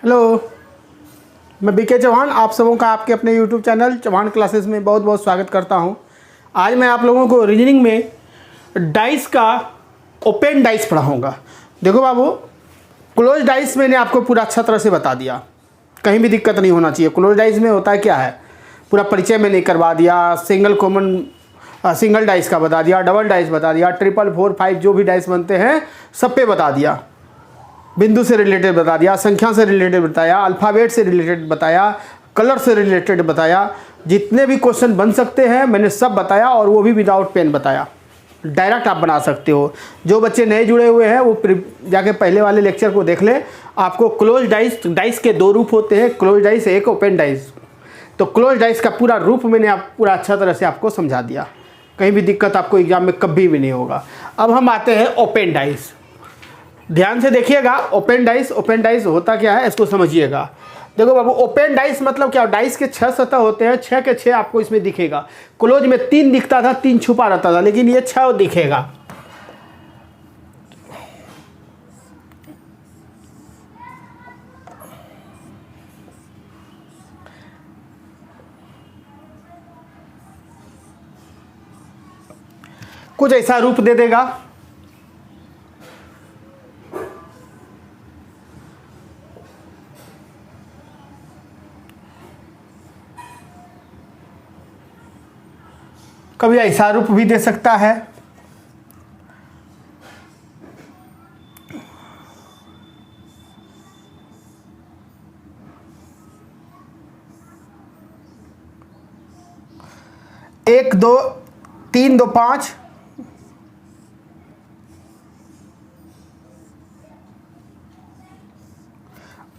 Hello, मैं BK Chauhan आप सबों का आपके अपने यूट्यूब चैनल चौहान क्लासेस में बहुत बहुत स्वागत करता हूं। आज मैं आप लोगों को रीजनिंग में डाइस का ओपन डाइस पढ़ाऊंगा। देखो बाबू, क्लोज डाइस मैंने आपको पूरा अच्छा तरह से बता दिया, कहीं भी दिक्कत नहीं होना चाहिए। क्लोज डाइस में होता है क्या है, पूरा परिचय मैंने करवा दिया। सिंगल डाइस का बता दिया, डबल डाइस बता दिया, ट्रिपल, 4, 5 जो भी डाइस बनते हैं सब पे बता दिया। बिंदु से रिलेटेड बता दिया, संख्या से रिलेटेड बताया, अल्फ़ाबेट से रिलेटेड बताया, कलर से रिलेटेड बताया। जितने भी क्वेश्चन बन सकते हैं मैंने सब बताया, और वो भी विदाउट पेन बताया। डायरेक्ट आप बना सकते हो। जो बच्चे नए जुड़े हुए हैं वो जाके पहले वाले लेक्चर को देख ले। आपको क्लोज डाइस के दो रूप होते हैं, क्लोज डाइस एक ओपन डाइस। तो क्लोज डाइस का पूरा रूप मैंने पूरा अच्छा तरह से आपको समझा दिया। कहीं भी दिक्कत आपको एग्जाम में कभी भी नहीं होगा। अब हम आते हैं ओपन डाइस। ध्यान से देखिएगा, ओपन डाइस होता क्या है इसको समझिएगा। देखो बाबू, ओपन डाइस मतलब क्या, डाइस के 6 सतह होते हैं, 6 के 6 आपको इसमें दिखेगा। क्लोज में 3 दिखता था, 3 छुपा रहता था, लेकिन ये 6 दिखेगा। कुछ ऐसा रूप दे देगा। कभी ऐसा रूप भी दे सकता है। एक दो 3 2 5,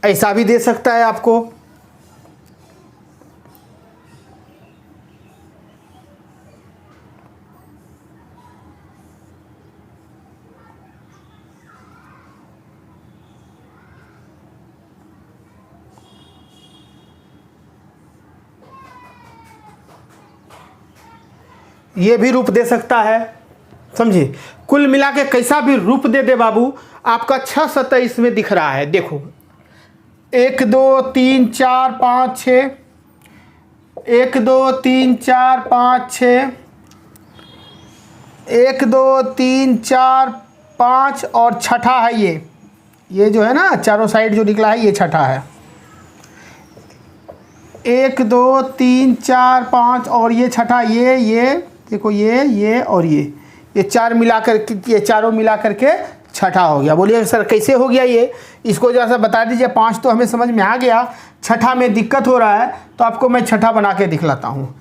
ऐसा भी दे सकता है आपको। ये भी रूप दे सकता है, समझिए। कुल मिला के कैसा भी रूप दे दे बाबू, आपका 6 सतह इसमें दिख रहा है। देखो 1 2 3 4 5 6, 1 2 3 4 5 6, 1 2 3 4 5 और छठा है ये जो है ना, चारों साइड जो निकला है ये छठा है। 1 2 3 4 5 और ये छठा, ये देखो, ये और ये चारों मिला करके छठा हो गया। बोलिए सर कैसे हो गया ये, इसको जैसा बता दीजिए। 5 तो हमें समझ में आ गया, छठा में दिक्कत हो रहा है, तो आपको मैं छठा बना के दिखलाता हूँ।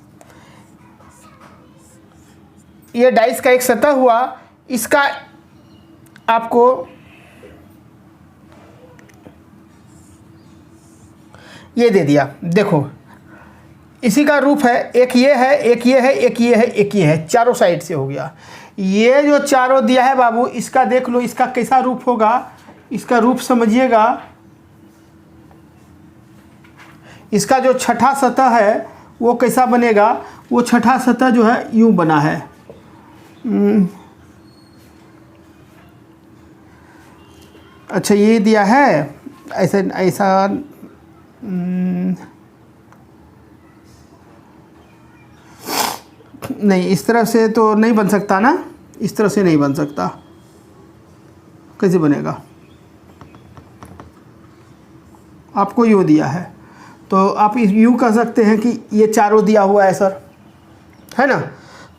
ये डाइस का एक सतह हुआ, इसका आपको ये दे दिया। देखो इसी का रूप है, एक ये है, एक ये है, एक ये है, एक ये है, चारों साइड से हो गया। ये जो चारों दिया है बाबू, इसका देख लो, इसका कैसा रूप होगा, इसका रूप समझिएगा। इसका जो छठा सतह है वो कैसा बनेगा, वो छठा सतह जो है यूं बना है। अच्छा ये दिया है ऐसा नहीं, इस तरह से तो नहीं बन सकता ना, इस तरह से नहीं बन सकता। कैसे बनेगा, आपको यूँ दिया है तो आप यूँ कह सकते हैं कि ये चारों दिया हुआ है सर, है ना।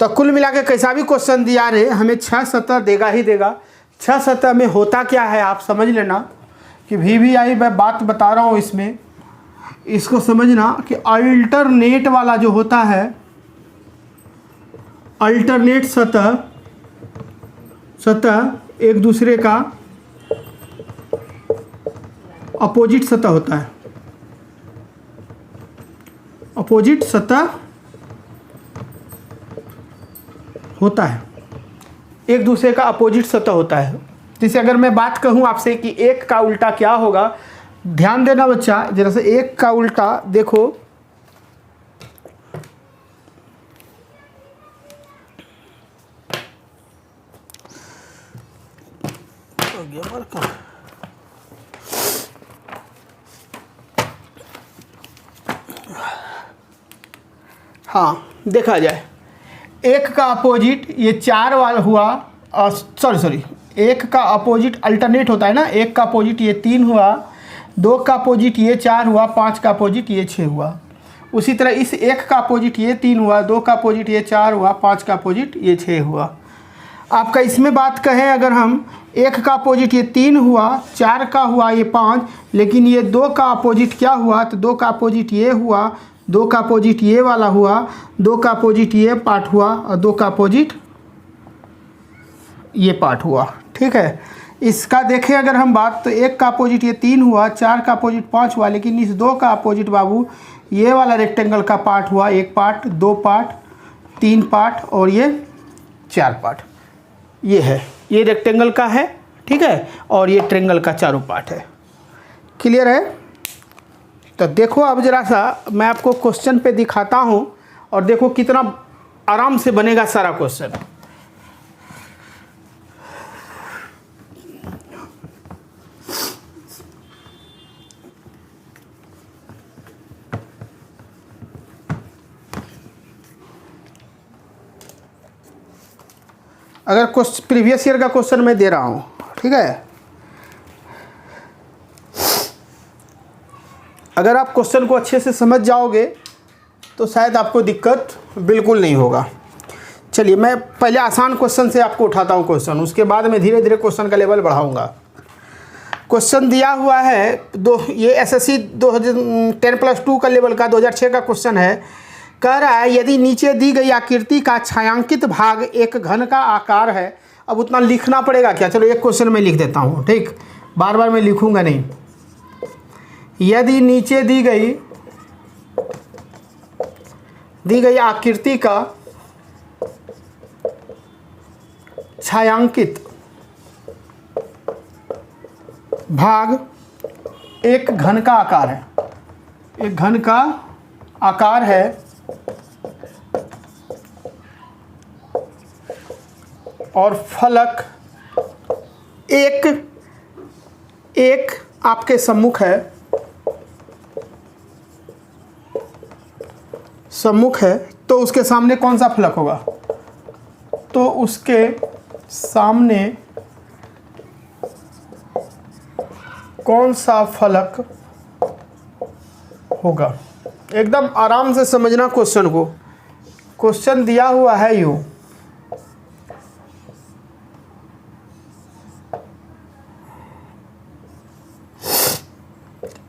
तो कुल मिला के कैसा भी क्वेश्चन दिया रे, हमें 6 सतह देगा ही देगा। 6 सतह में होता क्या है आप समझ लेना कि VVI मैं बात बता रहा हूँ इसमें, इसको समझना कि अल्टरनेट वाला जो होता है, अल्टरनेट सतह एक दूसरे का अपोजिट सतह होता है। अपोजिट सतह होता है, एक दूसरे का अपोजिट सतह होता है। जैसे अगर मैं बात कहूँ आपसे कि 1 का उल्टा क्या होगा, ध्यान देना बच्चा जरा से। 1 का उल्टा देखो, हाँ देखा जाए, एक का अपोजिट ये 4 वाला हुआ, सॉरी एक का अपोजिट अल्टरनेट होता है ना, एक का अपोजिट ये 3 हुआ, 2 का अपोजिट ये 4 हुआ, 5 का अपोजिट ये 6 हुआ। उसी तरह इस एक का अपोजिट ये 3 हुआ, 2 का अपोजिट ये 4 हुआ, 5 का अपोजिट ये 6 हुआ। आपका इसमें बात कहें अगर हम, एक का अपोजिट ये 3 हुआ, 4 का हुआ ये 5, लेकिन ये 2 का अपोजिट क्या हुआ, तो 2 का अपोजिट ये हुआ, 2 का अपोजिट ये वाला हुआ, 2 का अपोजिट ये पार्ट हुआ और 2 का अपोजिट ये पार्ट हुआ। ठीक है, इसका देखें अगर हम बात, तो एक का अपोजिट ये 3 हुआ, 4 का अपोजिट 5 हुआ, लेकिन इस 2 का अपोजिट बाबू ये वाला रेक्टेंगल का पार्ट हुआ, 1 पार्ट, 2 पार्ट, 3 पार्ट और ये 4 पार्ट। ये है, ये रेक्टेंगल का है, ठीक है, और ये ट्रेंगल का चारों पार्ट है। क्लियर है? तो देखो अब ज़रा सा मैं आपको क्वेश्चन पे दिखाता हूँ और देखो कितना आराम से बनेगा सारा क्वेश्चन। अगर प्रीवियस ईयर का क्वेश्चन मैं दे रहा हूँ, ठीक है, अगर आप क्वेश्चन को अच्छे से समझ जाओगे तो शायद आपको दिक्कत बिल्कुल नहीं होगा। चलिए मैं पहले आसान क्वेश्चन से आपको उठाता हूँ क्वेश्चन, उसके बाद मैं धीरे धीरे क्वेश्चन का लेवल बढ़ाऊँगा। क्वेश्चन दिया हुआ है ये एसएससी 10+2 का लेवल का 2006 का क्वेश्चन है। कह रहा है यदि नीचे दी गई आकृति का छायांकित भाग एक घन का आकार है। अब उतना लिखना पड़ेगा क्या, चलो एक क्वेश्चन में लिख देता हूँ, ठीक, बार बार मैं लिखूंगा नहीं। यदि नीचे दी गई आकृति का छायांकित भाग एक घन का आकार है, एक घन का आकार है और फलक एक आपके सम्मुख है, तो उसके सामने कौन सा फलक होगा, तो उसके सामने कौन सा फलक होगा। एकदम आराम से समझना क्वेश्चन को। क्वेश्चन दिया हुआ है यूं,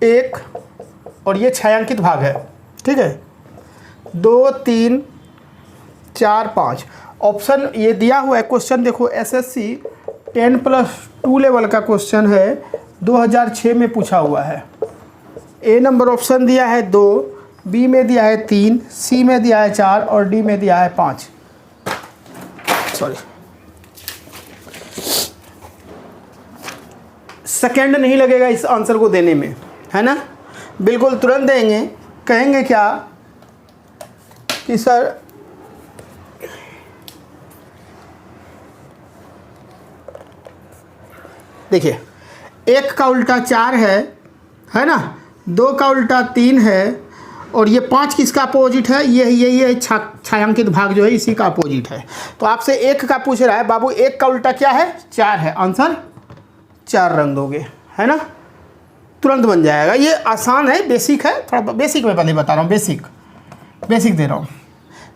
एक और ये छायांकित भाग है, ठीक है, 2 3 4 5 ऑप्शन ये दिया हुआ है। क्वेश्चन देखो एसएससी 10+2 लेवल का क्वेश्चन है, 2006 में पूछा हुआ है। ए नंबर ऑप्शन दिया है 2, बी में दिया है 3, सी में दिया है 4 और डी में दिया है 5। सॉरी, सेकेंड नहीं लगेगा इस आंसर को देने में, है ना, बिल्कुल तुरंत देंगे। कहेंगे क्या कि सर देखिए, 1 का उल्टा 4 है ना, 2 का उल्टा 3 है और ये 5 किसका अपोजिट है, ये छायांकित भाग जो है इसी का अपोजिट है। तो आपसे 1 का पूछ रहा है बाबू, 1 का उल्टा क्या है, 4 है, आंसर 4 रंग दोगे, है ना, तुरंत बन जाएगा। ये आसान है, बेसिक है, थोड़ा बेसिक में पहले बता रहा हूँ, बेसिक दे रहा हूँ।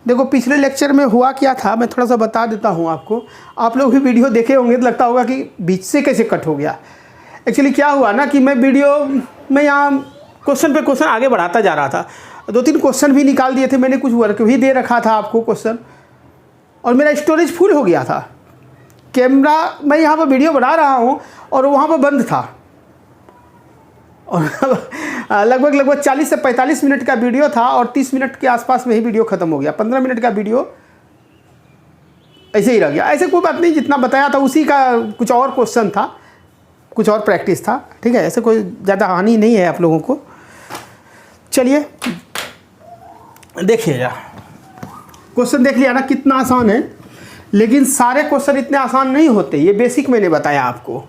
देखो पिछले लेक्चर में हुआ क्या था, मैं थोड़ा सा बता देता हूँ आपको। आप लोग भी वीडियो देखे होंगे तो लगता होगा कि बीच से कैसे कट हो गया। एक्चुअली क्या हुआ ना कि मैं वीडियो में यहाँ क्वेश्चन पे क्वेश्चन आगे बढ़ाता जा रहा था, 2-3 क्वेश्चन भी निकाल दिए थे मैंने, कुछ वर्क भी दे रखा था आपको क्वेश्चन, और मेरा स्टोरेज फुल हो गया था। कैमरा मैं यहाँ पर वीडियो बना रहा हूँ और वहाँ पर बंद था, और लगभग 40 से 45 मिनट का वीडियो था और 30 मिनट के आसपास में ही वीडियो ख़त्म हो गया। 15 मिनट का वीडियो ऐसे ही रह गया। ऐसे कोई बात नहीं, जितना बताया था उसी का कुछ और क्वेश्चन था, कुछ और प्रैक्टिस था, ठीक है, ऐसे कोई ज़्यादा हानि नहीं है आप लोगों को। चलिए देखिएगा, क्वेश्चन देख लिया ना कितना आसान है, लेकिन सारे क्वेश्चन इतने आसान नहीं होते। ये बेसिक मैंने बताया आपको।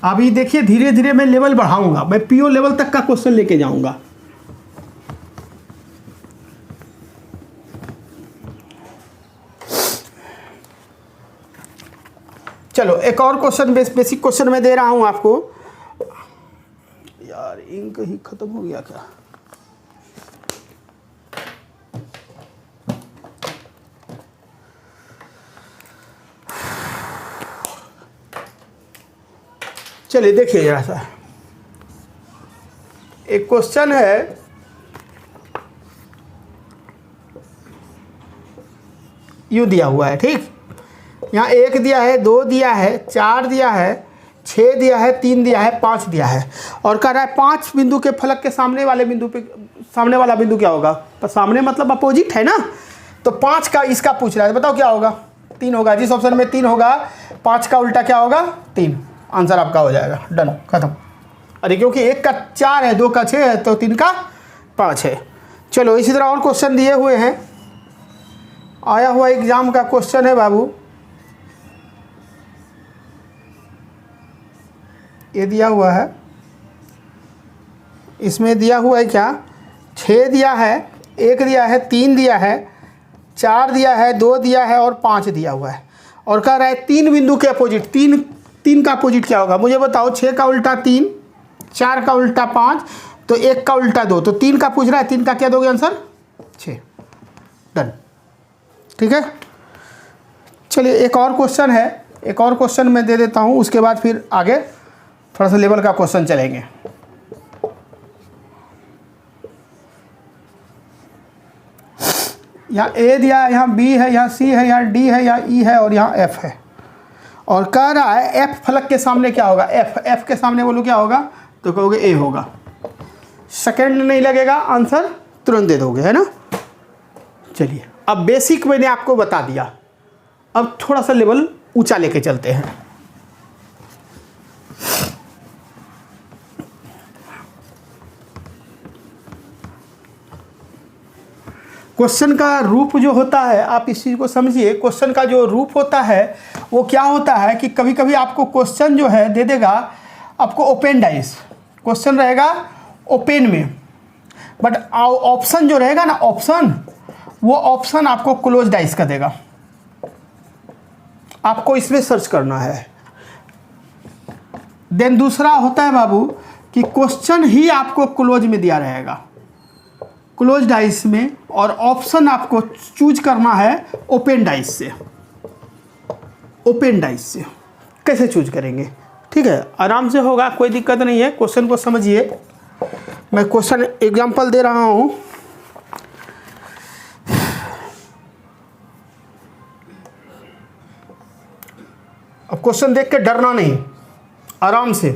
अभी देखिए धीरे धीरे मैं लेवल बढ़ाऊंगा, मैं पीओ लेवल तक का क्वेश्चन लेके जाऊंगा। चलो एक और क्वेश्चन, बेसिक क्वेश्चन मैं दे रहा हूं आपको। यार इंक ही खत्म हो गया क्या? चलिए देखिए जरा सा, एक क्वेश्चन है, यूँ दिया हुआ है, ठीक। यहाँ 1 दिया है, 2 दिया है, 4 दिया है, 6 दिया है, 3 दिया है, 5 दिया है, और कह रहा है 5 बिंदु के फलक के सामने वाले बिंदु पे, सामने वाला बिंदु क्या होगा? तो सामने मतलब अपोजिट है ना, तो 5 का इसका पूछ रहा है, बताओ क्या होगा? 3 होगा। जिस ऑप्शन में 3 होगा, 5 का उल्टा क्या होगा? 3। आंसर आपका हो जाएगा, डन, खत्म। अरे क्योंकि 1 का 4 है, 2 का 6 है, तो 3 का 5 है। चलो इसी तरह और क्वेश्चन दिए हुए हैं, आया हुआ एग्जाम का क्वेश्चन है बाबू। ये दिया हुआ है, इसमें दिया हुआ है क्या? 6 दिया है, 1 दिया है, 3 दिया है, 4 दिया है, 2 दिया है और 5 दिया हुआ है, और कह रहा है 3 बिंदु के अपोजिट। 3 का अपोजिट क्या होगा? मुझे बताओ। 6 का उल्टा 3, 4 का उल्टा 5, तो 1 का उल्टा 2, तो 3 का पूछ रहा है, 3 का क्या दोगे आंसर? 6। डन, ठीक है। चलिए एक और क्वेश्चन है, एक और क्वेश्चन मैं दे देता हूँ, उसके बाद फिर आगे थोड़ा सा लेवल का क्वेश्चन चलेंगे। यहाँ ए दिया है, यहाँ बी है, यहाँ सी है, यहाँ डी है, यहाँ ई है और यहाँ एफ है, और कह रहा है एफ फलक के सामने क्या होगा? एफ के सामने बोलो क्या होगा? तो कहोगे ए होगा। सेकंड नहीं लगेगा, आंसर तुरंत दे दोगे, है ना। चलिए अब बेसिक मैंने आपको बता दिया, अब थोड़ा सा लेवल ऊंचा लेके चलते हैं। क्वेश्चन का रूप जो होता है, आप इस चीज़ को समझिए। क्वेश्चन का जो रूप होता है वो क्या होता है कि कभी कभी आपको क्वेश्चन जो है दे देगा आपको ओपन डाइस, क्वेश्चन रहेगा ओपन में, बट ऑप्शन जो रहेगा ना, ऑप्शन, वो ऑप्शन आपको क्लोज डाइस का देगा। आपको इसमें सर्च करना है। देन दूसरा होता है बाबू कि क्वेश्चन ही आपको क्लोज में दिया रहेगा, क्लोज डाइस में, और ऑप्शन आपको चूज करना है ओपन डाइस से। ओपन डाइस से कैसे चूज करेंगे? ठीक है, आराम से होगा, कोई दिक्कत नहीं है। क्वेश्चन को समझिए, मैं क्वेश्चन एग्जांपल दे रहा हूं। अब क्वेश्चन देख के डरना नहीं, आराम से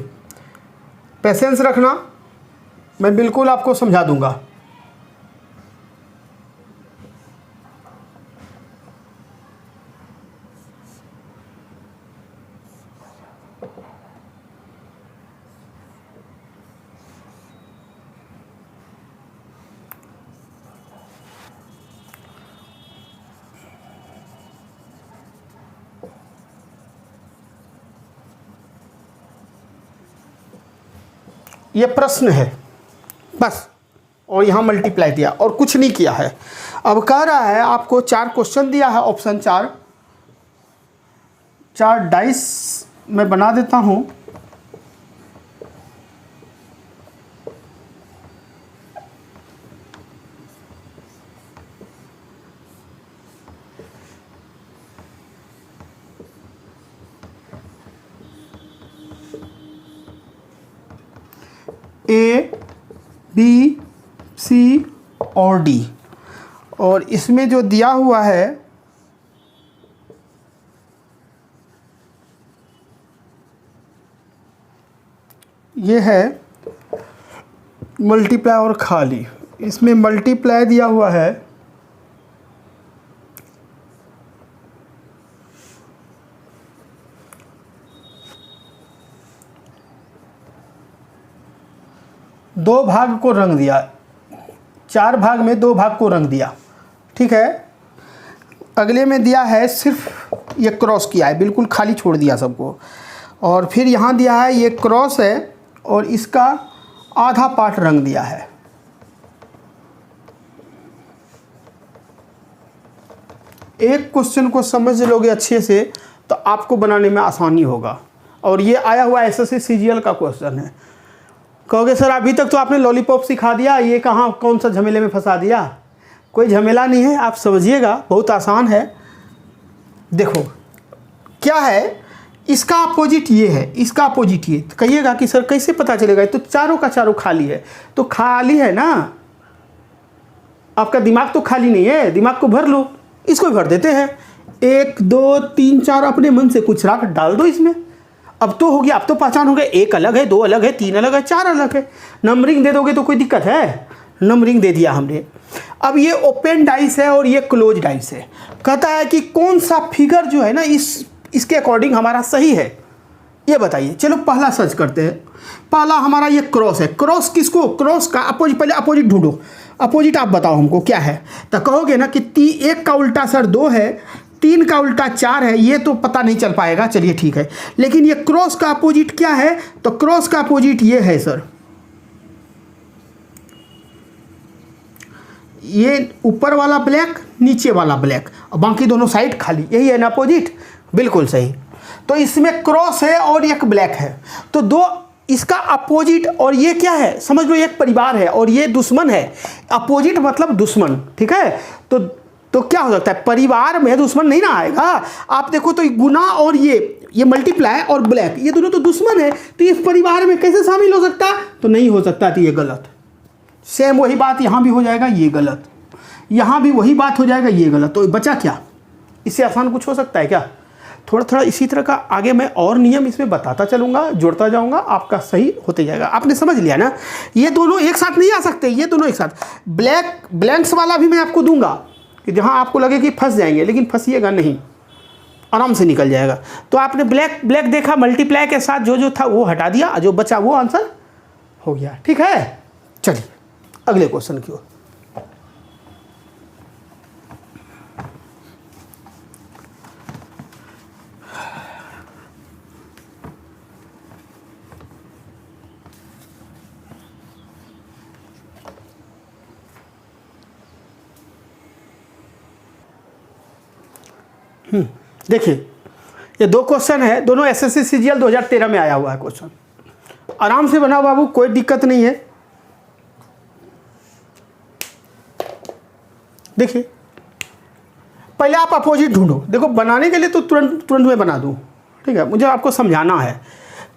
पेशेंस रखना, मैं बिल्कुल आपको समझा दूंगा। ये प्रश्न है बस, और यहाँ मल्टीप्लाई दिया और कुछ नहीं किया है। अब कह रहा है आपको 4 क्वेश्चन दिया है, ऑप्शन 4 डाइस मैं बना देता हूँ। ए, बी, सी और डी, और इसमें जो दिया हुआ है ये है मल्टीप्लाई और खाली। इसमें मल्टीप्लाई दिया हुआ है दो भाग को रंग दिया, 4 भाग में 2 भाग को रंग दिया, ठीक है। अगले में दिया है सिर्फ ये क्रॉस किया है, बिल्कुल खाली छोड़ दिया सबको, और फिर यहाँ दिया है ये क्रॉस है और इसका आधा पार्ट रंग दिया है। एक क्वेश्चन को समझ लोगे अच्छे से तो आपको बनाने में आसानी होगा। और ये आया हुआ एसएससी सीजीएल का क्वेश्चन है। कहोगे सर अभी तक तो आपने लॉलीपॉप सिखा दिया, ये कहाँ कौन सा झमेले में फंसा दिया। कोई झमेला नहीं है, आप समझिएगा, बहुत आसान है। देखो क्या है, इसका अपोजिट ये है, इसका अपोजिट ये। तो कहिएगा कि सर कैसे पता चलेगा, तो चारों का चारों खाली है। तो खाली है ना, आपका दिमाग तो खाली नहीं है, दिमाग को भर लो। इसको भर देते हैं, 1 2 3 4 अपने मन से कुछ राख डाल दो इसमें। अब तो हो गया, अब तो पहचान हो गया, 1 अलग है, 2 अलग है, 3 अलग है, 4 अलग है। नंबरिंग दे दोगे तो कोई दिक्कत है, नंबरिंग दे दिया हमने। अब ये ओपन डाइस है और ये क्लोज डाइस है। कहता है कि कौन सा फिगर जो है ना इसके अकॉर्डिंग हमारा सही है, ये बताइए। चलो पहला सर्च करते हैं। पहला हमारा ये क्रॉस है। क्रॉस किसको, क्रॉस का अपोजिट, पहले अपोजिट ढूंढो। अपोजिट आप बताओ हमको क्या है। तो कहोगे ना कि 1 का उल्टा सर 2 है, 3 का उल्टा 4 है, ये तो पता नहीं चल पाएगा। चलिए ठीक है, लेकिन ये क्रॉस का अपोजिट क्या है, तो क्रॉस का अपोजिट ये है सर, ये ऊपर वाला ब्लैक, नीचे वाला ब्लैक, और बाकी दोनों साइड खाली, यही है ना अपोजिट। बिल्कुल सही। तो इसमें क्रॉस है और एक ब्लैक है, तो दो इसका अपोजिट, और ये क्या है समझ लो, एक परिवार है और ये दुश्मन है। अपोजिट मतलब दुश्मन, ठीक है। तो क्या हो सकता है, परिवार में दुश्मन नहीं ना आएगा। आप देखो तो गुना और ये मल्टीप्लाई और ब्लैक, ये दोनों तो दुश्मन है, तो इस परिवार में कैसे शामिल हो सकता, तो नहीं हो सकता, तो ये गलत। सेम वही बात यहाँ भी हो जाएगा, ये गलत। यहाँ भी वही बात हो जाएगा, ये गलत। तो बचा क्या, इससे आसान कुछ हो सकता है क्या। थोड़ा थोड़ा इसी तरह का आगे मैं और नियम इसमें बताता चलूँगा, जोड़ता जाऊँगा, आपका सही होते जाएगा। आपने समझ लिया ना, ये दोनों एक साथ नहीं आ सकते, ये दोनों एक साथ। ब्लैंक्स वाला भी मैं आपको दूंगा कि जहाँ आपको लगे कि फंस जाएंगे, लेकिन फंसिएगा नहीं, आराम से निकल जाएगा। तो आपने ब्लैक देखा, मल्टीप्लाई के साथ जो था वो हटा दिया, जो बचा वो आंसर हो गया। ठीक है, चलिए अगले क्वेश्चन की ओर। देखिए ये 2 क्वेश्चन है, दोनों एसएससी सीजीएल 2013 में आया हुआ है क्वेश्चन। आराम से बनाओ बाबू, कोई दिक्कत नहीं है। देखिए पहले आप अपोजिट ढूंढो। देखो बनाने के लिए तो तुरंत मैं बना दूं, ठीक है, मुझे आपको समझाना है।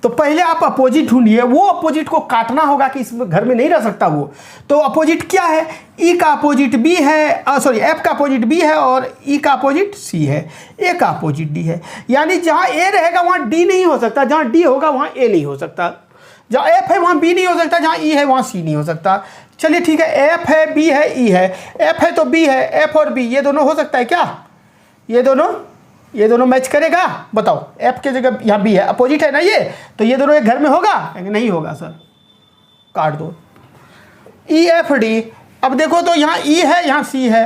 तो पहले आप अपोजिट ढूंढिए, वो अपोजिट को काटना होगा कि इस घर में नहीं रह सकता वो। तो अपोजिट क्या है, ई का अपोजिट बी है, सॉरी एफ का अपोजिट बी है और ई का अपोजिट सी है, ए का अपोजिट डी है। यानी जहाँ ए रहेगा वहाँ डी नहीं हो सकता, जहाँ डी होगा वहाँ ए नहीं हो सकता, जहाँ एफ है वहाँ बी नहीं हो सकता, जहाँ ई है वहाँ सी नहीं हो सकता। चलिए ठीक है, एफ है, बी है, ई है। एफ है तो बी है, एफ और बी ये दोनों हो सकता है क्या, ये दोनों मैच करेगा, बताओ। एफ के जगह यहाँ बी है, अपोजिट है ना ये, तो ये दोनों एक घर में होगा, नहीं होगा सर, काट दो। ई एफ डी, अब देखो तो यहाँ ई है, यहाँ सी है,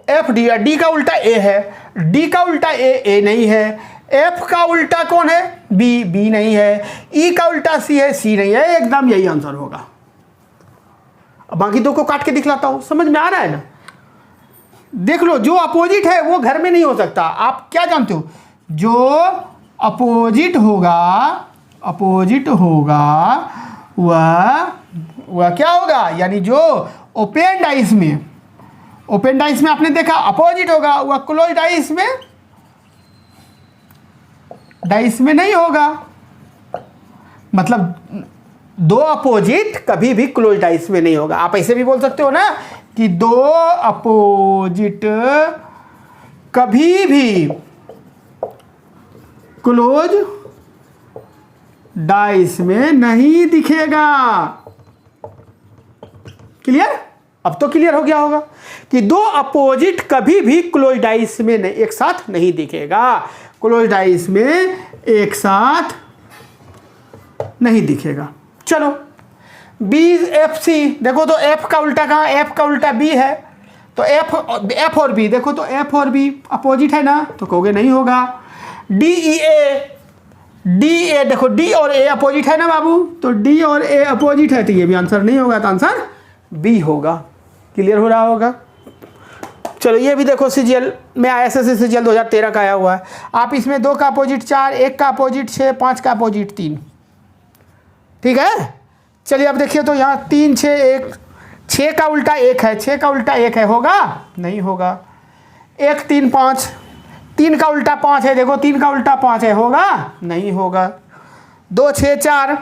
एफ डी है, डी का उल्टा ए है, डी का उल्टा ए नहीं है, एफ का उल्टा कौन है, बी नहीं है, ई का उल्टा सी है, सी नहीं है, एकदम यही आंसर होगा। अब बाकी दो को काट के दिखलाता हूँ, समझ में आ रहा है ना। देख लो, जो अपोजिट है वो घर में नहीं हो सकता। आप क्या जानते हो, जो अपोजिट होगा वह क्या होगा, यानी जो ओपन डाइस में आपने देखा अपोजिट होगा, वह क्लोज डाइस में नहीं होगा। मतलब दो अपोजिट कभी भी क्लोज डाइस में नहीं होगा। आप ऐसे भी बोल सकते हो ना कि दो अपोजिट कभी भी क्लोज डाइस में नहीं दिखेगा। क्लियर, अब तो क्लियर हो गया होगा कि दो अपोजिट कभी भी क्लोज डाइस में एक साथ नहीं दिखेगा, क्लोज डाइस में एक साथ नहीं दिखेगा। चलो बी एफ सी, देखो तो एफ का उल्टा कहाँ, एफ का उल्टा बी है, तो एफ और बी, देखो तो एफ और बी अपोजिट है ना, तो कहोगे नहीं होगा। डी ए, देखो डी और ए अपोजिट है ना बाबू, तो डी और ए अपोजिट है, तो ये भी आंसर नहीं होगा, तो आंसर बी होगा। क्लियर हो रहा होगा। चलो ये भी देखो सीजीएल में ISSC सीजीएल 2013 का आया हुआ है। आप इसमें 2 का अपोजिट 4, 1 का अपोजिट 6, 5 का अपोजिट 3, ठीक है। चलिए अब देखिए तो यहाँ 3 6 1, 6 का उल्टा 1 है, 6 का उल्टा 1 है, होगा नहीं होगा। 1 3 5, 3 का उल्टा 5 है, देखो 3 का उल्टा 5 है, होगा नहीं होगा। 2 6 4,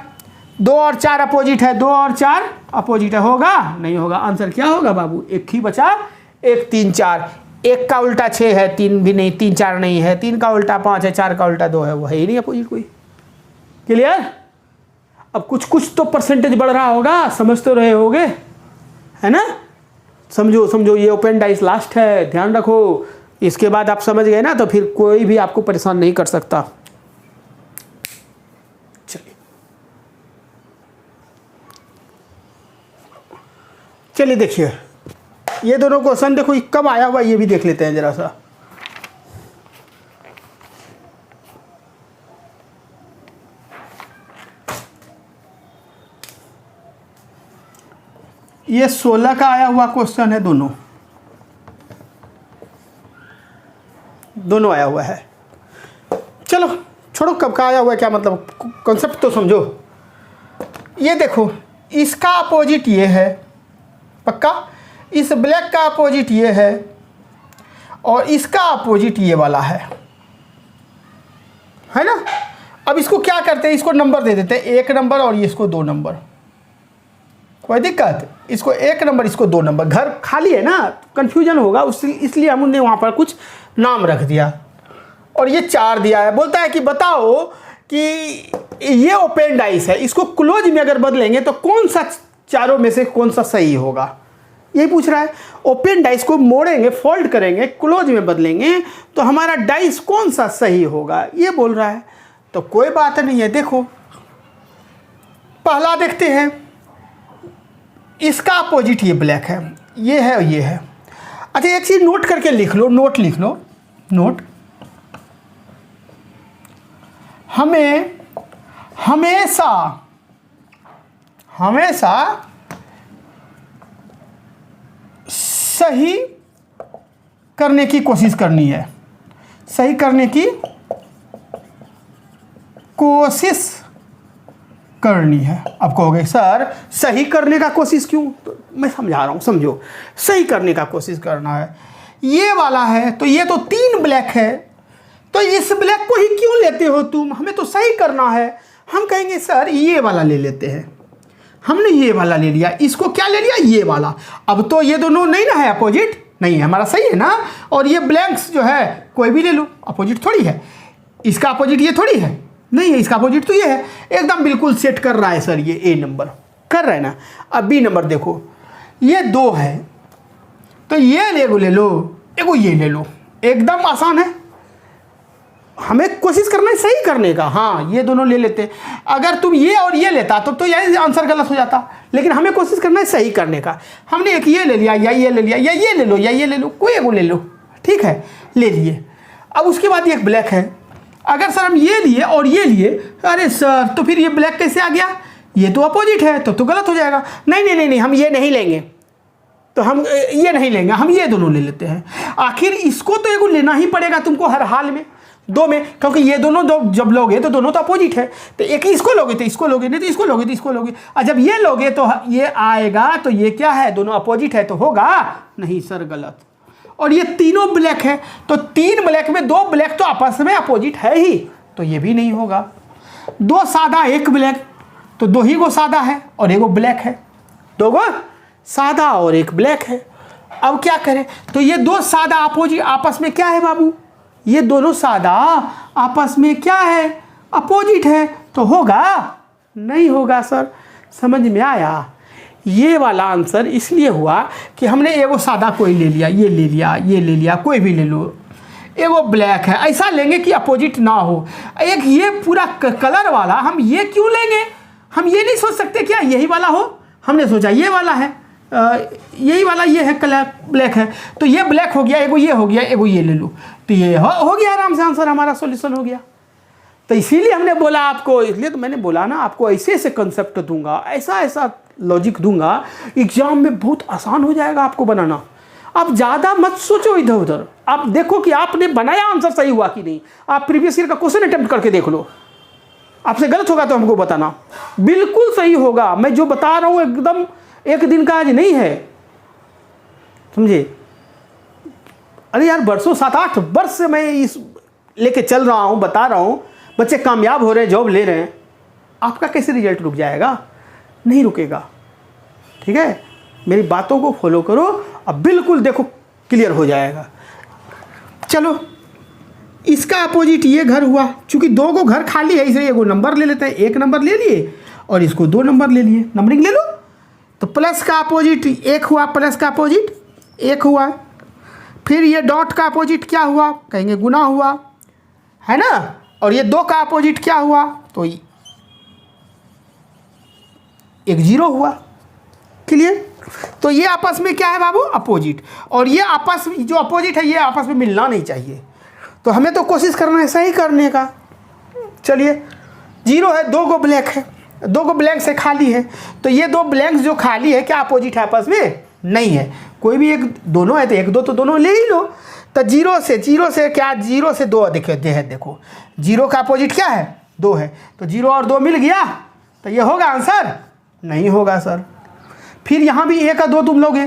2 और 4 अपोजिट है, 2 और 4 अपोजिट है, होगा नहीं होगा। आंसर क्या होगा बाबू, एक ही बचा, 1 3 4। 1 का उल्टा 6 है, 3 भी नहीं, 3 4 नहीं है, 3 का उल्टा 5 है, 4 का उल्टा 2 है, वो है ही नहीं अपोजिट कोई। क्लियर। अब कुछ तो परसेंटेज बढ़ रहा होगा, समझ तो रहे होगे, है ना। समझो समझो, ये ओपन डाइस लास्ट है, ध्यान रखो। इसके बाद आप समझ गए ना, तो फिर कोई भी आपको परेशान नहीं कर सकता। चलिए देखिए ये दोनों क्वेश्चन देखो कब आया हुआ, ये भी देख लेते हैं जरा सा। ये 16 का आया हुआ क्वेश्चन है, दोनों आया हुआ है। चलो छोड़ो कब का आया हुआ है, क्या मतलब, कॉन्सेप्ट तो समझो। ये देखो इसका अपोजिट ये है, पक्का। इस ब्लैक का अपोजिट ये है और इसका अपोजिट ये वाला है ना। अब इसको क्या करते हैं, इसको नंबर दे देते हैं, 1 नंबर और ये इसको 2 नंबर। कोई दिक्कत, इसको 1 नंबर, इसको 2 नंबर। घर खाली है ना, कंफ्यूजन होगा, इसलिए हमने वहाँ पर कुछ नाम रख दिया और ये 4 दिया है। बोलता है कि बताओ कि ये ओपन डाइस है, इसको क्लोज में अगर बदलेंगे तो कौन सा चारों में से कौन सा सही होगा, यही पूछ रहा है। ओपन डाइस को मोड़ेंगे, फोल्ड करेंगे, क्लोज में बदलेंगे तो हमारा डाइस कौन सा सही होगा, ये बोल रहा है। तो कोई बात नहीं है, देखो पहला देखते हैं, इसका अपोजिट ये ब्लैक है, ये है और ये है। अच्छा एक चीज़ नोट करके लिख लो, नोट लिख लो, नोट। हमें हमेशा सही करने की कोशिश करनी है, सही करने की कोशिश करनी है। अब कहोगे सर सही करने का कोशिश क्यों, तो मैं समझा रहा हूँ, समझो। सही करने का कोशिश करना है, ये वाला है तो ये तो 3 ब्लैक है, तो इस ब्लैक को ही क्यों लेते हो तुम, हमें तो सही करना है। हम कहेंगे सर ये वाला ले लेते हैं, हमने ये वाला ले लिया, इसको क्या ले लिया, ये वाला। अब तो ये दोनों नहीं ना है, अपोजिट नहीं है, हमारा सही है ना। और ये ब्लैंक्स जो है कोई भी ले लो, अपोजिट थोड़ी है, इसका अपोजिट ये थोड़ी है, नहीं है, इसका अपोजिट तो ये है। एकदम बिल्कुल सेट कर रहा है सर, ये ए नंबर कर रहा है ना। अब बी नंबर देखो, ये 2 है तो ये एगो ले लो, एगो ये ले लो, एकदम आसान है। हमें कोशिश करना है सही करने का, हाँ ये दोनों ले लेते। अगर तुम ये और ये लेता तो यही आंसर गलत हो जाता, लेकिन हमें कोशिश करना है सही करने का। हमने एक ये ले लिया, या ये ले लिया, या ये ले लो, या ये ले लो, कोई एगो ले लो, ठीक है, ले लिए। अब उसके बाद एक ब्लैक है, अगर सर हम ये लिए और ये लिए, अरे सर तो फिर ये ब्लैक कैसे आ गया, ये तो अपोजिट है, तो गलत हो जाएगा। नहीं नहीं नहीं नहीं, हम ये नहीं लेंगे, तो हम ये नहीं लेंगे, हम ये दोनों ले लेते हैं। आखिर इसको तो एगो लेना ही पड़ेगा तुमको हर हाल में, 2 में, क्योंकि ये दोनों जब लोगे तो दोनों तो अपोजिट है। तो एक इसको लोगे तो इसको लोगे, नहीं तो इसको लोगे तो इसको लोगे। और जब ये लोगे तो ये आएगा, तो ये क्या है, दोनों अपोजिट है, तो होगा नहीं सर गलत। और ये तीनों ब्लैक है, तो 3 ब्लैक में 2 ब्लैक तो आपस में अपोजिट है ही, तो ये भी नहीं होगा। 2 सादा 1 ब्लैक, तो 2 ही गो सादा है और एगो ब्लैक है, 2 गो सादा और 1 ब्लैक है। अब क्या करें, तो ये 2 सादा अपोजिट आपस में क्या है बाबू, ये दोनों सादा आपस में क्या है, अपोजिट है, तो होगा नहीं होगा सर। समझ में आया, ये वाला आंसर इसलिए हुआ कि हमने एगो सादा कोई ले लिया, ये ले लिया, ये ले लिया, कोई भी ले लो, एगो ब्लैक है, ऐसा लेंगे कि अपोजिट ना हो। एक ये पूरा कलर वाला हम ये क्यों लेंगे, हम ये नहीं सोच सकते क्या यही वाला हो, हमने सोचा ये वाला है, यही वाला ये है, कलर ब्लैक है, तो ये ब्लैक हो गया, एगो ये हो गया, एगो ये ले लो, तो ये हो गया, आराम से आंसर हमारा सॉल्यूशन हो गया। तो इसीलिए हमने बोला आपको, इसलिए तो मैंने बोला ना आपको ऐसे ऐसे कंसेप्ट दूंगा, ऐसा ऐसा लॉजिक दूंगा, एग्जाम में बहुत आसान हो जाएगा आपको बनाना। आप ज़्यादा मत सोचो इधर उधर, आप देखो कि आपने बनाया आंसर सही हुआ कि नहीं। आप प्रीवियस ईयर का क्वेश्चन अटेम्प्ट करके देख लो, आपसे गलत होगा तो हमको बताना, बिल्कुल सही होगा। मैं जो बता रहा हूँ एकदम एक दिन का आज नहीं है, समझे। अरे यार बरसों 7-8 वर्ष से मैं इस लेके चल रहा हूँ, बता रहा हूँ, बच्चे कामयाब हो रहे हैं, जॉब ले रहे हैं। आपका कैसे रिजल्ट रुक जाएगा? नहीं रुकेगा, ठीक है। मेरी बातों को फॉलो करो, अब बिल्कुल देखो क्लियर हो जाएगा। चलो इसका अपोजिट ये घर हुआ, चूंकि 2 को घर खाली है इसलिए एगो नंबर ले लेते हैं, 1 नंबर ले लिए और इसको 2 नंबर ले लिए, नंबरिंग ले लो। तो प्लस का अपोजिट 1 हुआ, प्लस का अपोजिट 1 हुआ। फिर ये डॉट का अपोजिट क्या हुआ? कहेंगे गुना हुआ, है ना। और ये 2 का अपोजिट क्या हुआ? तो एक 0 हुआ। क्लियर? तो ये आपस में क्या है बाबू? अपोजिट। और ये आपस में जो अपोजिट है ये आपस में मिलना नहीं चाहिए, तो हमें तो कोशिश करना है सही करने का। चलिए 0 है, 2 को ब्लैक है, 2 को ब्लैंक से खाली है, तो ये 2 ब्लैंक्स जो खाली है क्या अपोजिट है आपस में? नहीं है। कोई भी एक, दोनों है तो 1 2 तो दोनों ले ही लो। तो 0 से क्या, 0 से 2 देखो 0 का अपोजिट क्या है? 2 है, तो 0 और 2 मिल गया, तो ये होगा आंसर? नहीं होगा सर। फिर यहाँ भी 1 और 2 तुम लोगे,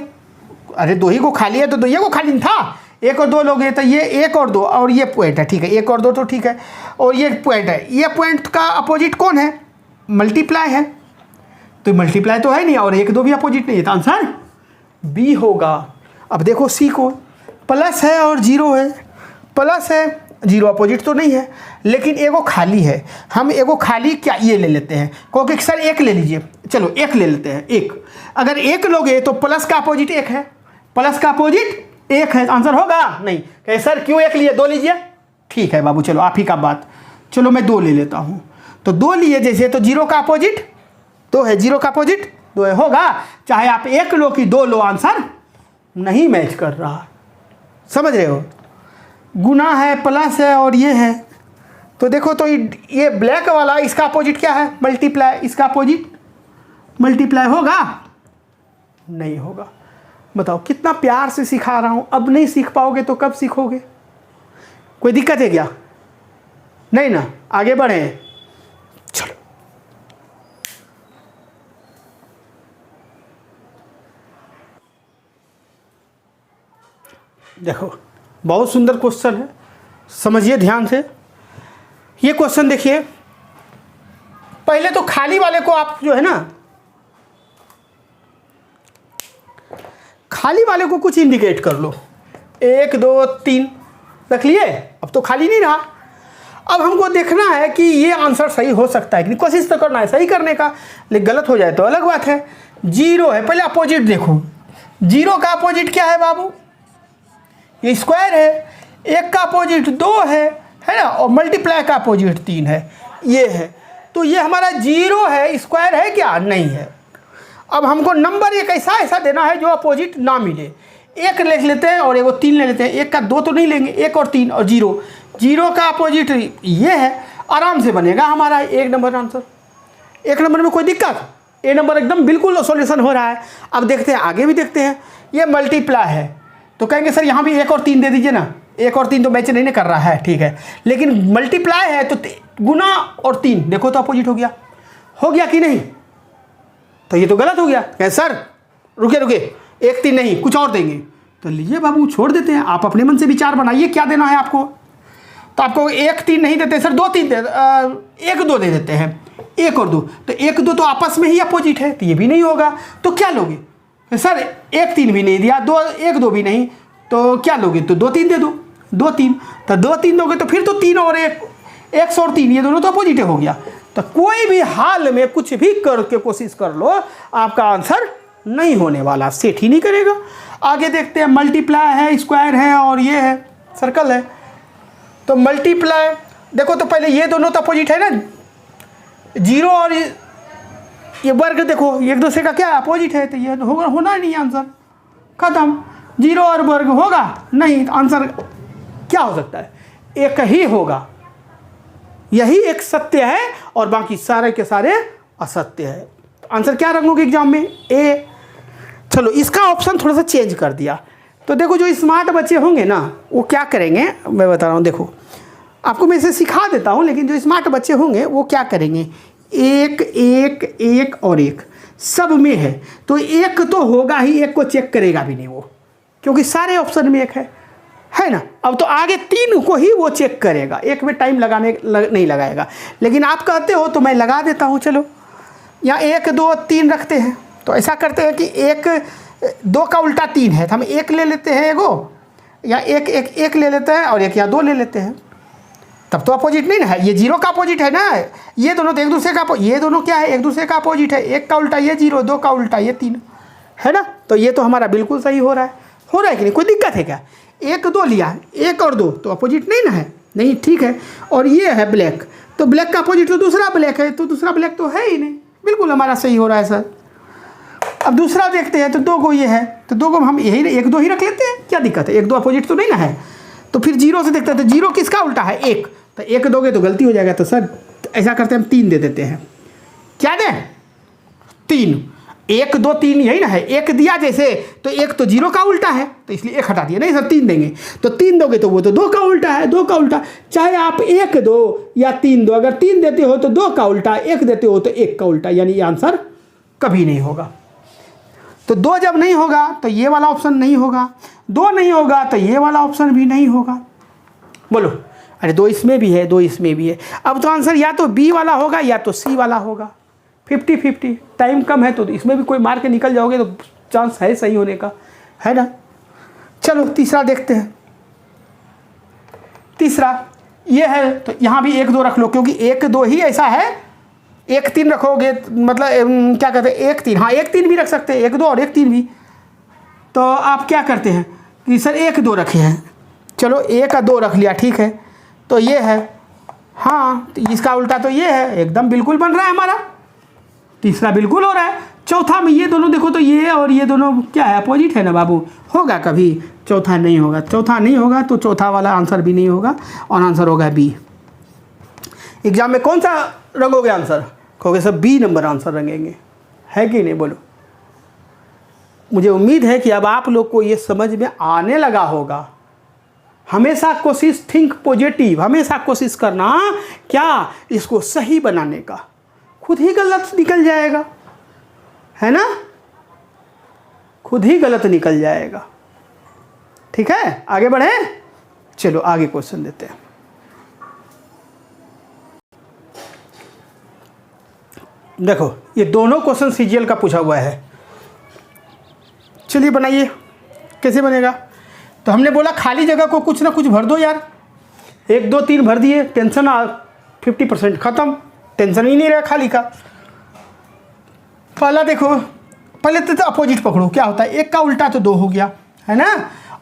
अरे 2 ही को खाली है तो 2 ये को खाली था, 1 और 2 लोगे तो ये 1 और 2 और ये पॉइंट है, ठीक है, 1 और 2 तो ठीक है, और ये पॉइंट है। ये पॉइंट का अपोजिट कौन है? मल्टीप्लाई है, तो मल्टीप्लाई तो है नहीं, और 1 2 भी अपोजिट नहीं है, तो आंसर बी होगा। अब देखो सी को, प्लस है और 0 है, प्लस है 0 अपोजिट तो नहीं है, लेकिन एगो खाली है। हम एगो खाली क्या ये ले लेते हैं, क्योंकि सर 1 ले लीजिए, चलो 1 ले लेते हैं। 1 अगर 1 लोगे तो प्लस का अपोजिट 1 है, प्लस का अपोजिट 1 है, आंसर होगा? नहीं। कहे सर क्यों 1 लिए, 2 लीजिए। ठीक है बाबू, चलो आप ही का बात, चलो मैं 2 ले लेता हूँ। तो 2 लिए जैसे, तो 0 का अपोजिट 2 है, 0 का अपोजिट 2 है, होगा। चाहे आप 1 लो कि 2 लो, आंसर नहीं मैच कर रहा, समझ रहे हो। गुना है, प्लस है और ये है, तो देखो तो ये ब्लैक वाला इसका अपोजिट क्या है? मल्टीप्लाई। इसका अपोजिट मल्टीप्लाई होगा? नहीं होगा। बताओ कितना प्यार से सिखा रहा हूँ, अब नहीं सीख पाओगे तो कब सीखोगे? कोई दिक्कत है क्या? नहीं ना, आगे बढ़े। चलो देखो बहुत सुंदर क्वेश्चन है, समझिए ध्यान से। ये क्वेश्चन देखिए, पहले तो खाली वाले को आप जो है ना, खाली वाले को कुछ इंडिकेट कर लो, 1 2 3 रख लिए, अब तो खाली नहीं रहा। अब हमको देखना है कि ये आंसर सही हो सकता है कि नहीं, कोशिश तो करना है सही करने का, लेकिन गलत हो जाए तो अलग बात है। 0 है, पहले अपोजिट देखो, 0 का अपोजिट क्या है बाबू? ये स्क्वायर है, 1 का अपोजिट 2 है ना, और मल्टीप्लाई का अपोजिट 3 है, ये है। तो ये हमारा 0 है, स्क्वायर है क्या? नहीं है। अब हमको नंबर एक ऐसा देना है जो अपोजिट ना मिले। 1 लिख लेते हैं और एगो 3 ले लेते हैं, 1 का 2 तो नहीं लेंगे, 1 और 3 और 0, 0 का अपोजिट ये है, आराम से बनेगा हमारा 1 नंबर आंसर। 1 नंबर में कोई दिक्कत? ए नंबर एकदम बिल्कुल सॉल्यूशन हो रहा है। अब देखते हैं, आगे भी देखते हैं। ये मल्टीप्लाई है, तो कहेंगे सर यहाँ भी 1 और 3 दे दीजिए ना, 1 और 3 तो मैच नहीं कर रहा है, ठीक है, लेकिन मल्टीप्लाई है तो गुना और 3 देखो तो अपोजिट हो गया कि नहीं? तो ये तो गलत हो गया। कहे सर रुके 1 3 नहीं, कुछ और देंगे, तो लीजिए बाबू छोड़ देते हैं, आप अपने मन से विचार बनाइए क्या देना है आपको। तो आपको 1 3 नहीं देते सर, 2 3 1 2 दे देते हैं, 1 और 2, तो 1 2 तो आपस में ही अपोजिट है, तो ये भी नहीं होगा। तो क्या लोगे? सर 1 3 भी नहीं दिया, 1 2 भी नहीं, तो क्या लोगे? तो 2 3 दे दो, 2 3, तो 2 3 दोगे तो फिर तो 3 और 1 और 3 ये दोनों तो अपोजिट हो गया। तो कोई भी हाल में कुछ भी करके कोशिश कर लो, आपका आंसर नहीं होने वाला, सेट ही नहीं करेगा। आगे देखते हैं, मल्टीप्लाई है, स्क्वायर है और ये है सर्कल है। तो मल्टीप्लाई देखो तो पहले ये दोनों तो अपोजिट है ना, 0 और ये वर्ग देखो एक दूसरे का क्या अपोजिट है, तो ये होना नहीं आंसर, खत्म। 0 और वर्ग होगा नहीं, आंसर क्या हो सकता है? एक ही होगा, यही एक सत्य है और बाकी सारे के सारे असत्य है। आंसर क्या रखोगे एग्जाम में? ए। चलो इसका ऑप्शन थोड़ा सा चेंज कर दिया, तो देखो जो स्मार्ट बच्चे होंगे ना वो क्या करेंगे, मैं बता रहा हूँ, देखो आपको मैं इसे सिखा देता हूँ, लेकिन जो स्मार्ट बच्चे होंगे वो क्या करेंगे, एक एक एक और एक सब में है तो एक तो होगा ही, एक को चेक करेगा भी नहीं वो, क्योंकि सारे ऑप्शन में एक है ना। अब तो आगे 3 को ही वो चेक करेगा, एक में टाइम नहीं लगाएगा। लेकिन आप कहते हो तो मैं लगा देता हूँ, चलो यहाँ 1 2 3 रखते हैं। तो ऐसा करते हैं कि 1 2 का उल्टा 3 है तो हम 1 ले लेते हैं एगो, या 1 1 1 ले लेते हैं और 1 या 2 ले लेते हैं, तब तो अपोजिट नहीं ना है, ये 0 का अपोजिट है ना, ये दोनों तो एक दूसरे का, ये दोनों क्या है, एक दूसरे का अपोजिट है। 1 का उल्टा ये 0, 2 का उल्टा ये 3 है ना। तो ये तो हमारा बिल्कुल सही हो रहा है कि नहीं, कोई दिक्कत है क्या। 1 2 लिया, 1 और 2 तो अपोजिट नहीं ना है, नहीं ठीक है। और ये है ब्लैक, तो ब्लैक का अपोजिट तो दूसरा ब्लैक है, तो दूसरा ब्लैक तो है ही नहीं, बिल्कुल हमारा सही हो रहा है सर। अब दूसरा देखते हैं, तो 2 को ये है, तो 2 को हम यही 1 2 ही रख लेते हैं, क्या दिक्कत है, 1 2 अपोजिट तो नहीं ना है। तो फिर 0 से देखते हैं, तो 0 किसका उल्टा है, 1, तो 1 दोगे तो गलती हो जाएगा, तो सर ऐसा करते हैं हम 3 दे देते हैं। क्या दें, 3, 1 2 3 यही ना है, 1 दिया जैसे तो 1 तो 0 का उल्टा है, तो इसलिए 1 हटा दिया, नहीं सर 3 देंगे, तो 3 दोगे तो वो तो 2 का उल्टा है, 2 का उल्टा, चाहे आप 1 दो या 3 दो, अगर 3 देते हो तो 2 का उल्टा, 1 देते हो तो 1 का उल्टा, यानी ये आंसर कभी नहीं होगा। तो 2 जब नहीं होगा तो ये वाला ऑप्शन नहीं होगा, 2 नहीं होगा तो ये वाला ऑप्शन भी नहीं होगा। बोलो, अरे 2 इसमें भी है, 2 इसमें भी है। अब तो आंसर या तो बी वाला होगा या तो सी वाला होगा। 50-50, टाइम कम है तो इसमें भी कोई मार के निकल जाओगे तो चांस है सही होने का, है ना। चलो तीसरा देखते हैं। तीसरा ये है, तो यहाँ भी 1 2 रख लो, क्योंकि 1 2 ही ऐसा है। 1 3 रखोगे मतलब क्या कहते हैं 1 3, हाँ 1 3 भी रख सकते हैं, 1 2 और 1 3 भी। तो आप क्या करते हैं कि सर 1 2 रखे हैं, चलो 1 और 2 रख लिया, ठीक है। तो ये है, हाँ तो इसका उल्टा तो ये है, एकदम बिल्कुल बन रहा है हमारा। तीसरा बिल्कुल हो रहा है। चौथा में ये दोनों देखो तो ये और ये दोनों क्या है, अपोजिट है ना बाबू, होगा कभी। चौथा नहीं होगा, चौथा नहीं होगा तो चौथा वाला आंसर भी नहीं होगा, और आंसर होगा बी। एग्जाम में कौन सा रंगोगे आंसर, कहोगे सर बी नंबर आंसर रंगेंगे, है कि नहीं, बोलो। मुझे उम्मीद है कि अब आप लोग को ये समझ में आने लगा होगा। हमेशा कोशिश, थिंक पॉजिटिव, हमेशा कोशिश करना क्या, इसको सही बनाने का, खुद ही गलत निकल जाएगा, है ना, खुद ही गलत निकल जाएगा। ठीक है, आगे बढ़े, चलो आगे क्वेश्चन देते हैं। देखो ये दोनों क्वेश्चन सीजीएल का पूछा हुआ है। चलिए बनाइए, कैसे बनेगा। तो हमने बोला खाली जगह को कुछ ना कुछ भर दो यार, 1 2 3 भर दिए, टेंशन 50% खत्म, टेंशन ही नहीं रहा खाली का। पहला देखो, पहले तो अपोजिट पकड़ो, क्या होता है 1 का उल्टा तो 2 हो गया, है ना,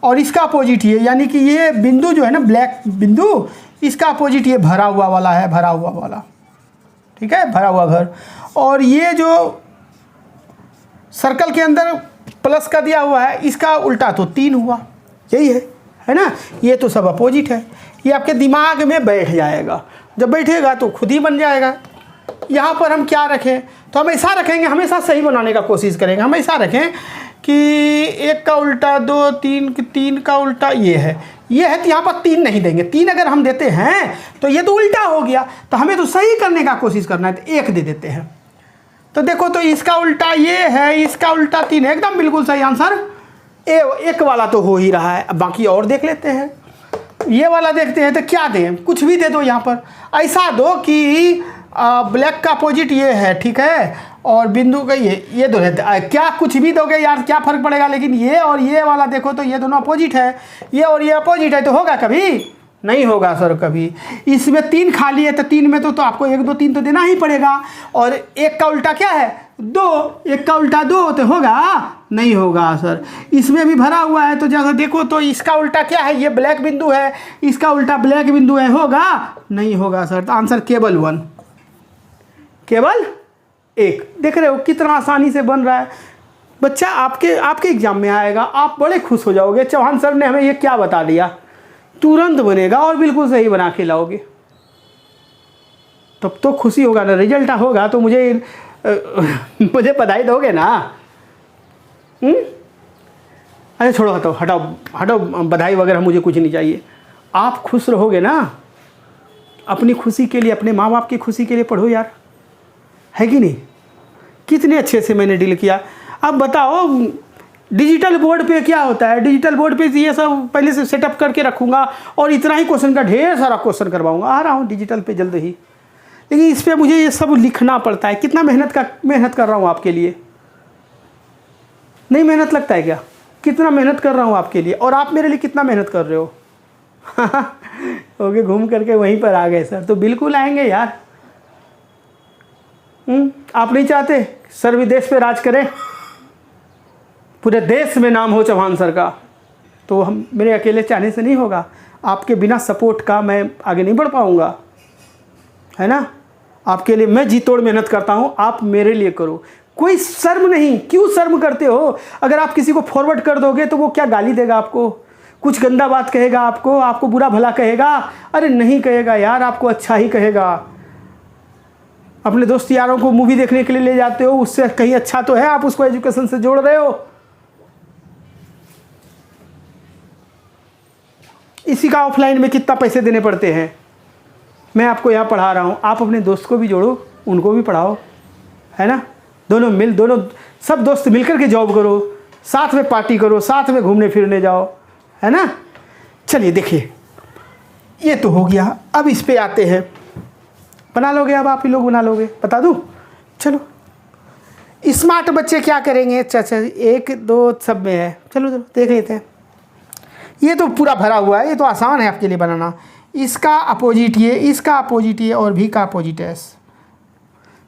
और इसका अपोजिट ये, यानी कि ये बिंदु जो है ना ब्लैक बिंदु, इसका अपोजिट ये भरा हुआ वाला है, भरा हुआ वाला, ठीक है, भरा हुआ घर। और ये जो सर्कल के अंदर प्लस का दिया हुआ है, इसका उल्टा तो 3 हुआ, यही है ना। ये तो सब अपोजिट है, ये आपके दिमाग में बैठ जाएगा, जब बैठेगा तो खुद ही बन जाएगा। यहाँ पर हम क्या रखें, तो हम ऐसा रखेंगे, हमेशा सही बनाने का कोशिश करेंगे। हम ऐसा रखें कि 1 का उल्टा 2, 3 का उल्टा ये है तो यहाँ पर 3 नहीं देंगे। 3 अगर हम देते हैं तो ये तो उल्टा हो गया, तो हमें तो सही करने का कोशिश करना है, तो 1 दे देते हैं। तो देखो, तो इसका उल्टा ये है, इसका उल्टा 3 है, एकदम बिल्कुल सही आंसर। 1 वाला तो हो ही रहा है, अब बाकी और देख लेते हैं। ये वाला देखते हैं, तो क्या दें, कुछ भी दे दो। यहाँ पर ऐसा दो कि ब्लैक का अपोजिट ये है, ठीक है, और बिंदु का ये दो है। क्या कुछ भी दोगे यार, क्या फ़र्क पड़ेगा, लेकिन ये और ये वाला देखो तो ये दोनों अपोजिट है, ये और ये अपोजिट है, तो होगा कभी नहीं होगा सर कभी। इसमें 3 खाली है, तो 3 में तो आपको 1 2 3 तो देना ही पड़ेगा। और 1 का उल्टा क्या है 2, 1 का उल्टा 2 तो होगा नहीं होगा सर। इसमें भी भरा हुआ है, तो जैसे देखो तो इसका उल्टा क्या है, ये ब्लैक बिंदु है, इसका उल्टा ब्लैक बिंदु है, होगा नहीं होगा सर। तो आंसर केवल 1, केवल 1। देख रहे हो कितना आसानी से बन रहा है बच्चा। आपके एग्जाम में आएगा, आप बड़े खुश हो जाओगे, चौहान सर ने हमें ये क्या बता दिया, तुरंत बनेगा और बिल्कुल सही बना के लाओगे, तब तो खुशी होगा ना। रिजल्ट होगा तो मुझे बधाई दोगे ना। अरे छोड़ो, हटाओ हटाओ हटाओ, बधाई वगैरह मुझे कुछ नहीं चाहिए। आप खुश रहोगे ना, अपनी खुशी के लिए, अपने माँ बाप की खुशी के लिए पढ़ो यार, है कि नहीं? कितने अच्छे से मैंने डील किया। अब बताओ डिजिटल बोर्ड पे क्या होता है, डिजिटल बोर्ड पे ये सब पहले से सेटअप करके रखूँगा और इतना ही क्वेश्चन का ढेर सारा क्वेश्चन करवाऊँगा। आ रहा हूँ डिजिटल पे जल्द ही, लेकिन इस पर मुझे ये सब लिखना पड़ता है। कितना मेहनत कर रहा हूँ आपके लिए, नहीं मेहनत लगता है क्या? कितना मेहनत कर रहा हूँ आपके लिए, और आप मेरे लिए कितना मेहनत कर रहे हो। ओके, घूम करके वहीं पर आ गए सर, तो बिल्कुल आएंगे यार। आप नहीं चाहते सर विदेश पे राज करें, पूरे देश में नाम हो चौहान सर का? तो हम मेरे अकेले चाहने से नहीं होगा, आपके बिना सपोर्ट का मैं आगे नहीं बढ़ पाऊँगा, है ना? आपके लिए मैं जी तोड़ मेहनत करता हूँ, आप मेरे लिए करो। कोई शर्म नहीं, क्यों शर्म करते हो? अगर आप किसी को फॉरवर्ड कर दोगे तो वो क्या गाली देगा आपको, कुछ गंदा बात कहेगा आपको बुरा भला कहेगा? अरे नहीं कहेगा यार, आपको अच्छा ही कहेगा। अपने दोस्त यारों को मूवी देखने के लिए ले जाते हो, उससे कहीं अच्छा तो है, आप उसको एजुकेशन से जोड़ रहे हो। इसी का ऑफलाइन में कितना पैसे देने पड़ते हैं। मैं आपको यहाँ पढ़ा रहा हूँ, आप अपने दोस्त को भी जोड़ो, उनको भी पढ़ाओ, है ना? दोनों सब दोस्त मिलकर के जॉब करो, साथ में पार्टी करो, साथ में घूमने फिरने जाओ, है ना? चलिए देखिए, ये तो हो गया। अब इस पे आते हैं, बना लोगे? अब आप ही लोग बना लोगे, बता दूँ? चलो, स्मार्ट बच्चे क्या करेंगे? अच्छा 1 2 सब में है, चलो देख लेते हैं। ये तो पूरा भरा हुआ है, ये तो आसान है आपके लिए बनाना। इसका अपोजिट ये, इसका अपोजिट ये, और भी का अपोजिट एस।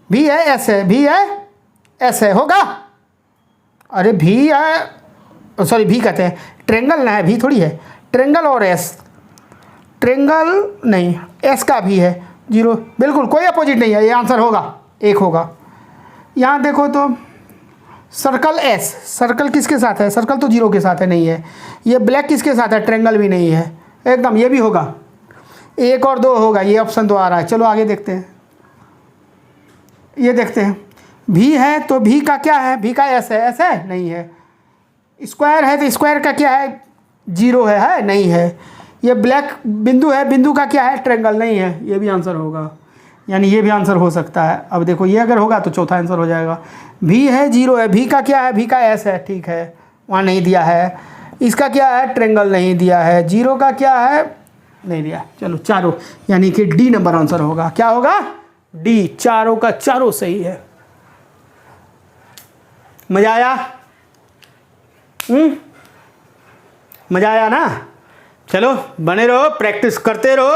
भी है एस है, भी है एस है, होगा? अरे भी है, सॉरी भी कहते हैं, ट्रेंगल ना है, भी थोड़ी है। ट्रेंगल और एस, ट्रेंगल नहीं, एस का भी है 0, बिल्कुल कोई अपोजिट नहीं है, ये आंसर होगा, 1 होगा। यहाँ देखो तो सर्कल एस, सर्कल किसके साथ है? सर्कल तो 0 के साथ है, नहीं है। ये ब्लैक किसके साथ है? ट्रेंगल भी नहीं है, एकदम ये भी होगा। 1 और 2 होगा, ये ऑप्शन 2 आ रहा है। चलो आगे देखते हैं, ये देखते हैं। भी है तो भी का क्या है? भी का एस है, एस है, नहीं है। स्क्वायर है तो स्क्वायर का क्या है? 0 है, नहीं है। ये ब्लैक बिंदु है, बिंदु का क्या है? ट्रेंगल, नहीं है। ये भी आंसर होगा, यानी ये भी आंसर हो सकता है। अब देखो ये अगर होगा तो चौथा आंसर हो जाएगा। भी है, 0 है, भी का क्या है? भी का एस है, ठीक है, वहाँ नहीं दिया है। इसका क्या है? ट्रेंगल नहीं दिया है। 0 का क्या है? नहीं दिया। चलो चारों, यानी कि डी नंबर आंसर होगा। क्या होगा? डी, चारों का चारों सही है। मजा आया? मजा आया ना? चलो बने रहो, प्रैक्टिस करते रहो।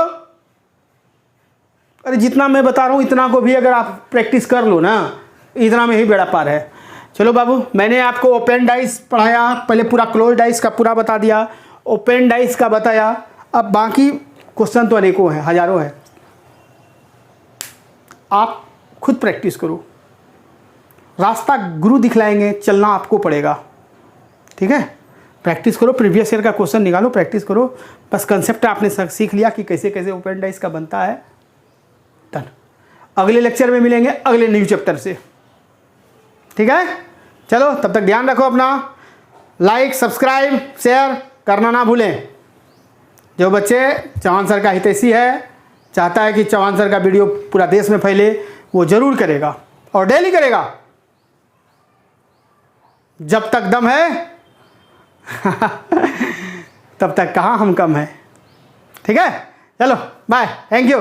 अरे जितना मैं बता रहा हूँ इतना को भी अगर आप प्रैक्टिस कर लो ना, इतना में ही बेड़ा पार है। चलो बाबू, मैंने आपको ओपन डाइस पढ़ाया, पहले पूरा क्लोज डाइस का पूरा बता दिया, ओपन डाइस का बताया। अब बाकी क्वेश्चन तो अनेकों हैं, हजारों हैं। आप खुद प्रैक्टिस करो, रास्ता गुरु दिखलाएंगे, चलना आपको पड़ेगा, ठीक है? प्रैक्टिस करो, प्रीवियस ईयर का क्वेश्चन निकालो, प्रैक्टिस करो। बस कंसेप्ट आपने सीख लिया कि कैसे कैसे ओपन डाइस का बनता है। डन। अगले लेक्चर में मिलेंगे अगले न्यू चैप्टर से, ठीक है? चलो तब तक ध्यान रखो अपना, लाइक सब्सक्राइब शेयर करना ना भूलें। जो बच्चे चौहान सर का हितैषी है, चाहता है कि चौहान सर का वीडियो पूरा देश में फैले, वो जरूर करेगा और डेली करेगा, जब तक दम है। तब तक कहाँ हम कम है, ठीक है? चलो बाय, थैंक यू।